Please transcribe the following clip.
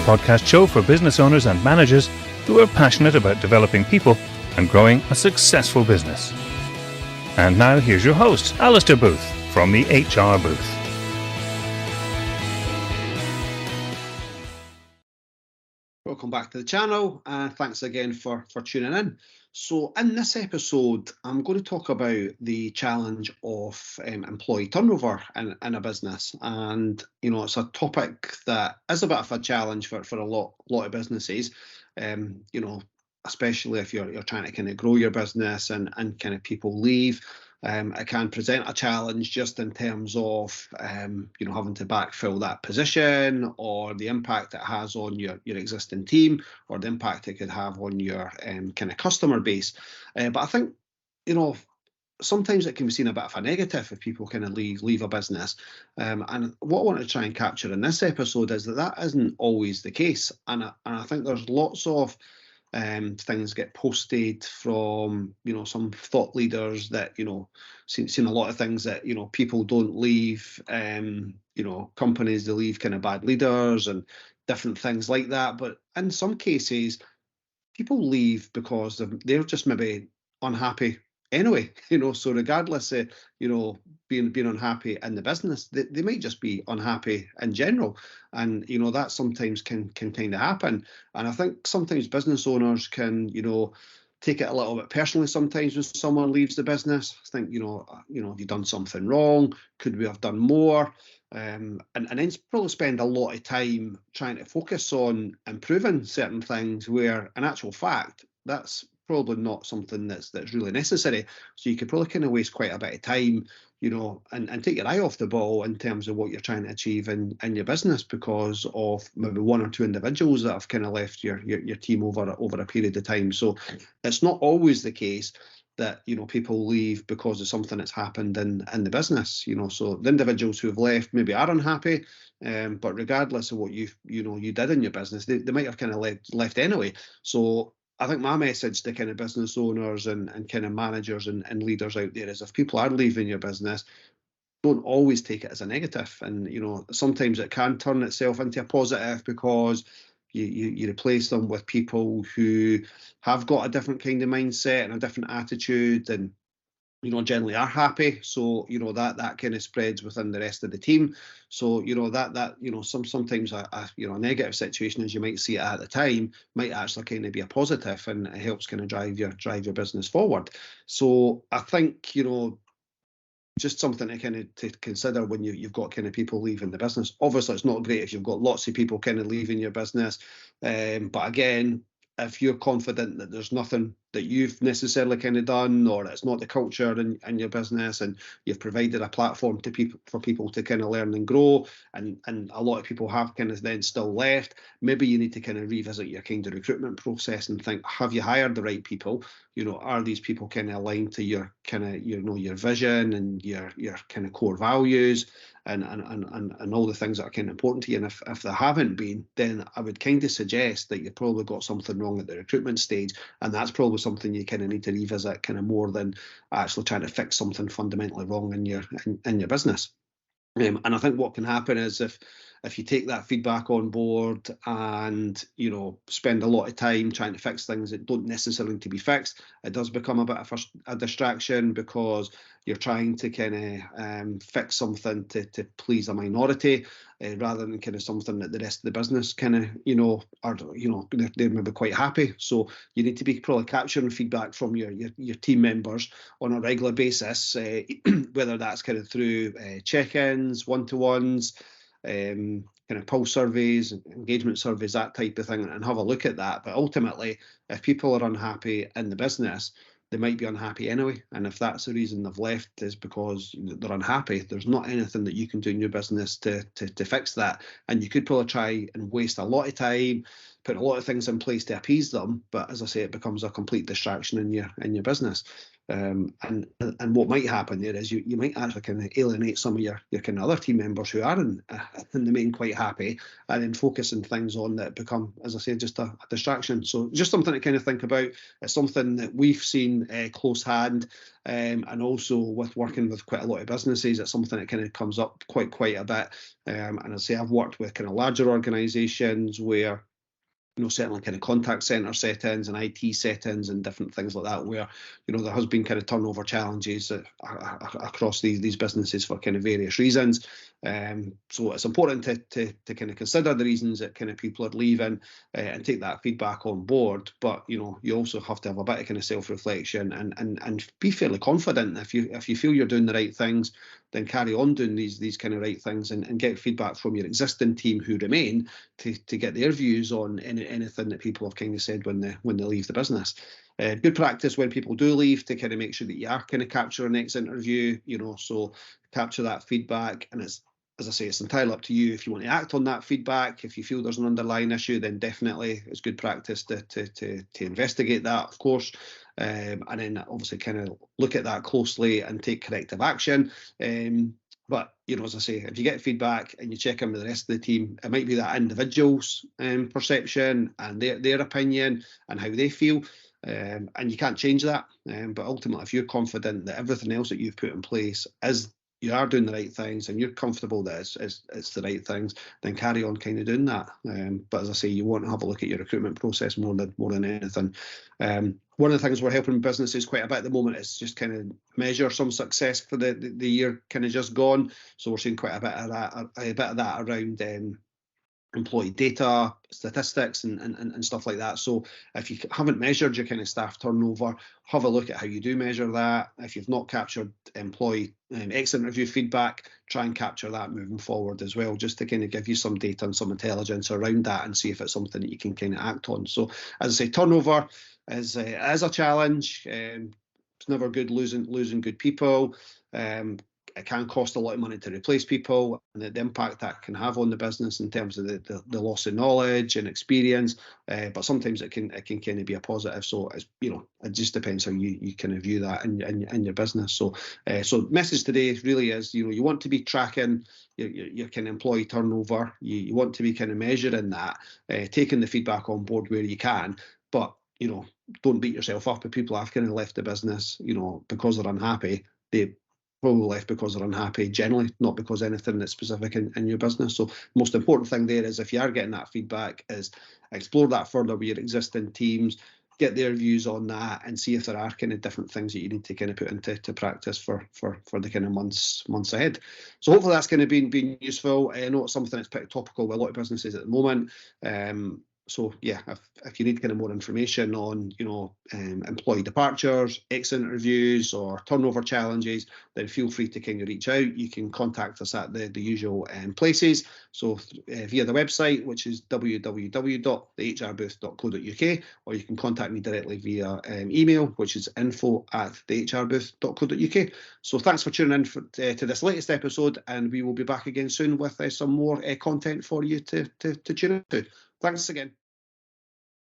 podcast show for business owners and managers who are passionate about developing people and growing a successful business. And now here's your host, Alistair Booth from the HR Booth. Welcome back to the channel, and thanks again for tuning in. So in this episode, I'm going to talk about the challenge of employee turnover in a business. And, you know, it's a topic that is a bit of a challenge for a lot of businesses, you know, especially if you're trying to kind of grow your business and kind of people leave. It can present a challenge just in terms of, you know, having to backfill that position, or the impact it has on your existing team, or the impact it could have on your kind of customer base. But I think, you know, sometimes it can be seen a bit of a negative if people kind of leave a business. And what I want to try and capture in this episode is that isn't always the case. And I think there's lots of things get posted from, you know, some thought leaders that, you know, seen a lot of things that, you know, people don't leave, you know, companies, they leave kind of bad leaders and different things like that. But in some cases, people leave because they're just maybe unhappy anyway, you know. So regardless of, you know, being unhappy in the business, they might just be unhappy in general. And, you know, that sometimes can kind of happen. And I think sometimes business owners can, you know, take it a little bit personally sometimes when someone leaves the business. I think, you know, have you done something wrong? Could we have done more? And then probably spend a lot of time trying to focus on improving certain things, where in actual fact, that's probably not something that's really necessary. So you could probably kind of waste quite a bit of time, you know, and take your eye off the ball in terms of what you're trying to achieve in your business, because of maybe one or two individuals that have kind of left your team over a period of time. So it's not always the case that, you know, people leave because of something that's happened in the business, you know. So the individuals who have left maybe are unhappy, but regardless of what you did in your business, they might have kind of left anyway. So I think my message to kind of business owners and kind of managers and leaders out there is, if people are leaving your business, don't always take it as a negative. And, you know, sometimes it can turn itself into a positive, because you replace them with people who have got a different kind of mindset and a different attitude, and, you know, generally are happy. So, you know, that kind of spreads within the rest of the team. So, you know, that you know, sometimes a negative situation, as you might see it at the time, might actually kind of be a positive, and it helps kind of drive your business forward. So I think, you know, just something to kind of to consider when you've got kind of people leaving the business. Obviously, it's not great if you've got lots of people kind of leaving your business, but again, if you're confident that there's nothing that you've necessarily kind of done, or it's not the culture in your business, and you've provided a platform for people to kind of learn and grow, and a lot of people have kind of then still left, maybe you need to kind of revisit your kind of recruitment process and think, have you hired the right people? You know, are these people kind of aligned to your kind of, you know, your vision and your kind of core values and all the things that are kind of important to you? And if they haven't been, then I would kind of suggest that you've probably got something wrong at the recruitment stage, and that's probably something you kind of need to revisit, kind of more than actually trying to fix something fundamentally wrong in your business. And I think what can happen is, if you take that feedback on board and, you know, spend a lot of time trying to fix things that don't necessarily need to be fixed, it does become a bit of a distraction, because you're trying to kind of fix something to please a minority, rather than kind of something that the rest of the business kind of, you know, are, you know, they're maybe quite happy. So you need to be probably capturing feedback from your team members on a regular basis, whether that's kind of through check-ins, one-to-ones, kind of pulse surveys, engagement surveys, that type of thing, and have a look at that. But ultimately, if people are unhappy in the business, they might be unhappy anyway. And if that's the reason they've left, is because they're unhappy, there's not anything that you can do in your business to fix that. And you could probably try and waste a lot of time, put a lot of things in place to appease them, but as I say, it becomes a complete distraction in your business. And what might happen there is you might actually kind of alienate some of your kind of other team members who are in the main quite happy, and then focusing things on that become, as I say, just a distraction. So just something to kind of think about. It's something that we've seen close hand, and also with working with quite a lot of businesses, it's something that kind of comes up quite a bit. And I say I've worked with kind of larger organisations where, certainly kind of contact centre settings and IT settings and different things like that, where, there has been kind of turnover challenges across these businesses for kind of various reasons. So it's important to kind of consider the reasons that kind of people are leaving and take that feedback on board. But, you also have to have a bit of kind of self-reflection and be fairly confident. If you feel you're doing the right things, then carry on doing these kind of right things and get feedback from your existing team who remain to get their views on anything that people have kind of said when they leave the business. Good practice when people do leave to kind of make sure that you are kind of capture a next interview, so capture that feedback. And it's, as I say, it's entirely up to you if you want to act on that feedback. If you feel there's an underlying issue, then definitely it's good practice to investigate that, of course. And then obviously kind of look at that closely and take corrective action. But, as I say, if you get feedback and you check in with the rest of the team, it might be that individual's perception and their opinion and how they feel. And you can't change that. But ultimately, if you're confident that everything else that you've put in place is, you are doing the right things and you're comfortable that it's the right things, then carry on kind of doing that. But as I say, you want to have a look at your recruitment process more than anything. One of the things we're helping businesses quite a bit at the moment is just kind of measure some success for the year kind of just gone. So we're seeing quite a bit of that around employee data, statistics and stuff like that. So if you haven't measured your kind of staff turnover, have a look at how you do measure that. If you've not captured employee exit interview feedback, try and capture that moving forward as well, just to kind of give you some data and some intelligence around that and see if it's something that you can kind of act on. So as I say, turnover is a challenge. It's never good losing good people. It can cost a lot of money to replace people, and the impact that can have on the business in terms of the loss of knowledge and experience. But sometimes it can kind of be a positive. So it's, it just depends how you kind of view that in your business. So message today really is, you want to be tracking your kind of employee turnover. You want to be kind of measuring that, taking the feedback on board where you can, but don't beat yourself up if people have kind of left the business, because they're unhappy. They probably left because they're unhappy generally, not because anything that's specific in your business. So most important thing there is, if you are getting that feedback, is explore that further with your existing teams, get their views on that, and see if there are kind of different things that you need to kind of put into practice for the kind of months ahead. So hopefully that's kind of been useful. I know it's something that's pretty topical with a lot of businesses at the moment. So yeah, if you need kind of more information on, employee departures, exit interviews, or turnover challenges, then feel free to kind of reach out. You can contact us at the usual places. So via the website, which is www.theHRbooth.co.uk, or you can contact me directly via email, which is info@theHRbooth.co.uk. So thanks for tuning in to this latest episode, and we will be back again soon with some more content for you to tune into. Thanks again.